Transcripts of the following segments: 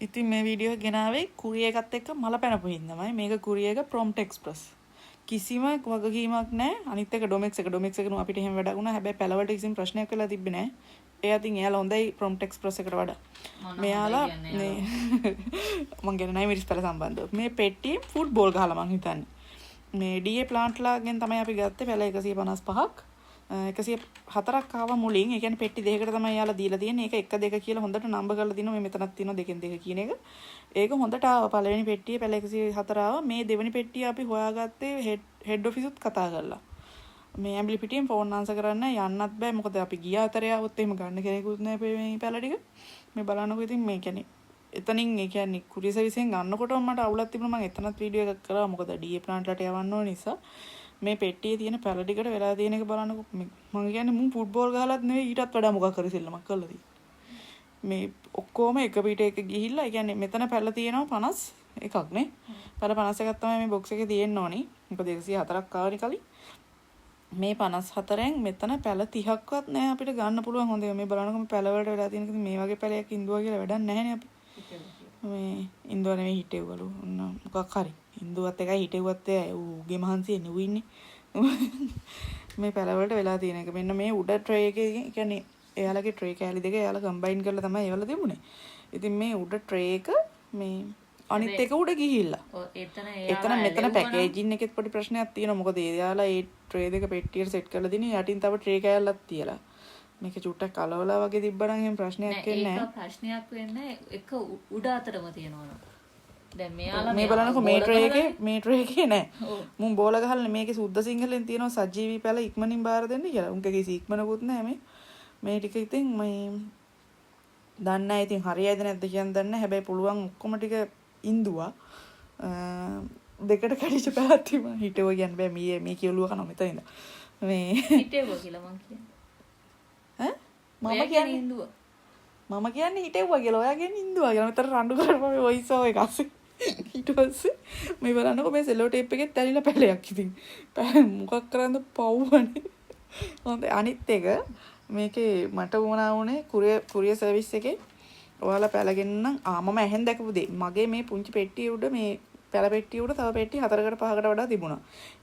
ඉතින් මේ වීඩියෝ එක ගෙනාවේ කුරිය එකත් එක්ක මල පැනපු හින්දාමයි. මේක කුරිය එක Prompt Express. කිසිම වගකීමක් නැහැ. අනිත් එක ඩොමෙක්ස් එක නු අපිට එහෙම වැඩක් වුණා. හැබැයි පැලවලට කිසිම ප්‍රශ්නයක් වෙලා තිබ්බේ නැහැ. ඒ අතින් එයාලා හොඳයි Prompt Express එකට වඩා. මෙයාලා මේ මං කියන 9 මිනිස් පැල සම්බන්ධව. මේ පෙට්ටිය ෆුට්බෝල් ගහලා මං හිතන්නේ. මේ DA plant ලාගෙන් තමයි අපි ගත්තේ පැල 155ක්. 104ක් ආවා මුලින්. ඒ කියන්නේ පෙට්ටි දෙකකට තමයි යාලා දීලා තියෙන්නේ. ඒක 1 2 කියලා හොඳට නම්බර් කරලා දිනවා. මේ මෙතනක් තියෙනවා 2 2 කියන එක. ඒක හොඳට ආවා. පළවෙනි පෙට්ටියේ පැල 104 ආවා. මේ දෙවෙනි පෙට්ටිය අපි හොයාගත්තේ හෙඩ් ඔෆිස් උත් කතා කරලා. මේ ඇම්බලි පිටියෙන් ෆෝන් ආන්සර් කරන්න යන්නත් බෑ. මොකද අපි ගියා අතරේ આવොත් එහෙම ගන්න කෙනෙකුත් නැහැ මේ පැල ටික. මේ බලන්නකො ඉතින් මේ කියන්නේ එතනින් ඒ කියන්නේ කුරිය සර්විසෙන් ගන්නකොටම මට අවුලක් තිබුණා. මම එතනත් වීඩියෝ එකක් කරා. මොකද DA plant ලට යවන්න ඕන නිසා. මේ පෙට්ටියේ තියෙන පැල ටිකට වෙලා තියෙන එක බලන්නකො. මම කියන්නේ මුන් ෆුට්බෝල් ගහලත් නෙවෙයි ඊටත් වඩා මොකක් හරි සෙල්ලමක් කරලා තියෙන්නේ. මේ ඔක්කොම එක පිට එක ගිහිල්ලා ඒ කියන්නේ මෙතන පැල තියෙනවා 51ක් නේ. පැල 51ක් තමයි මේ බොක්ස් එකේ තියෙන්න ඕනි. මොකද 104ක් ආවනේ කලින්. මේ 54න් මෙතන පැල 30ක්වත් නැහැ අපිට ගන්න පුළුවන්. හොඳයි මේ බලන්නකො මේ පැල වලට වෙලා තියෙන මේ වගේ පැලයක් ඉන්දුවා කියලා වැඩක් නැහැනේ අපි. මේ ඉන්දුවා නෙවෙයි හිටෙව්වලු. මොකක් හරි. ඉන්දුවත් එකයි හිටෙව්වත් ඌගේ මහන්සිය නෙවෙයි ඉන්නේ. මේ පැල වලට වෙලා තියෙන එක. මෙන්න මේ උඩ ට්‍රේ එකේ කියන්නේ එයාලගේ ට්‍රේ කෑලි දෙක එයාලා කම්බයින් කරලා තමයි ඒවල දෙමුනේ. ඉතින් මේ උඩ ට්‍රේ එක මේ අනිත් එක උඩ ගිහිල්ලා. එතන මෙතන පැකේජින් එකෙත් පොඩි ප්‍රශ්නයක් තියෙනවා. මොකද එයාලා ඒ ට්‍රේ දෙක පෙට්ටියට සෙට් කරලා දිනේ යටින් තව ට්‍රේ කෑල්ලක් තියලා. මේක චුට්ටක් කලවලා වගේ තිබ්බනම් එහෙම ප්‍රශ්නයක් වෙන්නේ නැහැ. ඒක ප්‍රශ්නයක් වෙන්නේ එක උඩ අතරම තියනවා. දැන් මෙයාලා මේ බලනකො මේ ට්‍රේ එකේ නෑ. මුන් බෝල ගහලා මේකේ සුද්ධ සිංහලෙන් තියෙනවා සජීවී පැල ඉක්මනින් බාර දෙන්න කියලා. උන්ගේ කිසි ඉක්මනකුත් නෑ මේ ටික ඉතින් මේ දන්නේ නැහැ ඉතින් හරියයිද නැද්ද කියන්න දන්නේ නැහැ. හැබැයි පුළුවන් ඔක්කොම ටික ඉන්දුවා. දෙකට කැඩිච්ච පැලක් තිබුණා. හිටව කියන්න බෑ මේ කියලුව කන මෙතන ඉඳ. මේ හිටේව කියලා මං කියන්නේ. ඈ මම කියන්නේ ඉන්දුවා. මම කියන්නේ හිටෙව්වා කියලා. ඔයා කියන්නේ ඉන්දුවා කියලා. මෙතන රණ්ඩු කරපුවා මේ වොයිස් ඕවර් එක අස්සේ. ඊට පස්සේ මේ බලන්නකො මේ සෙලෝ ටේප් එකෙත් ඇලිලා පැලයක් ඉතින්. මොකක් කරන්නද පව්වනේ. හොඳ අනිත් එක මේකේ මට වුණා උනේ කුරිය සර්විස් එකේ ඔයාලා පැලගෙන්නම් මම ඇහෙන් දැකපු දේ. මගේ මේ පුංචි පෙට්ටිය උඩ මේ පැල පෙට්ටිය උඩ තව පෙට්ටි 4කට 5කට වඩා තිබුණා.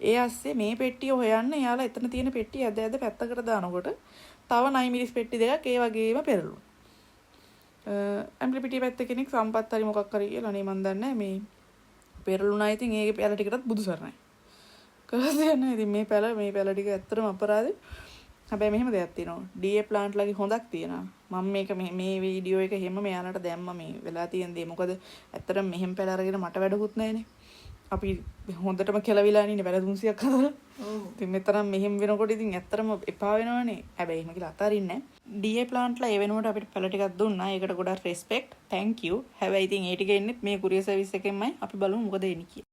ඒ ASCII මේ පෙට්ටිය හොයන්න යාලා එතන තියෙන පෙට්ටිය ඇද පැත්තකට දානකොට තව 9 මිලිස් පෙට්ටි දෙකක් ඒ වගේම පෙරළුණා. ඇම්ප්ලි පිටිය පැත්ත කෙනෙක් සම්පත් හරි මොකක් හරි කියලා නේ මන් දන්නේ මේ පෙරළුණා. ඉතින් ඒකේ පැල ටිකටත් බුදු සරණයි. කරලා යනවා. ඉතින් මේ පැල ටික ඇත්තටම අපරාධේ. හැබැයි මෙහෙම දෙයක් තියෙනවා. DA plant ලගේ හොඳක් තියෙනවා. මම මේක මේ වීඩියෝ එක හැම මෙයාලට දැම්ම මේ වෙලා තියෙන දේ. මොකද ඇත්තටම මෙහෙම පැල අරගෙන මට වැඩකුත් නැහැනේ. අපි හොඳටම කෙලවිලා ඉන්නේ පැල 300ක් හදලා. ඔව්. ඉතින් මෙතරම් මෙහෙම වෙනකොට ඉතින් ඇත්තටම එපා වෙනවනේ. හැබැයි එහෙම කියලා අතාරින්නේ නැහැ. DA plant ලා ඒ වෙනුවට අපිට පැල ටිකක් දුන්නා. ඒකට ගොඩක් රෙස්පෙක්ට්. thank you. හැබැයි ඉතින් ඒ ටික එන්නේ මේ කුරියර් සර්විස් එකෙන්මයි. අපි බලමු මොකද එන්නේ කියලා.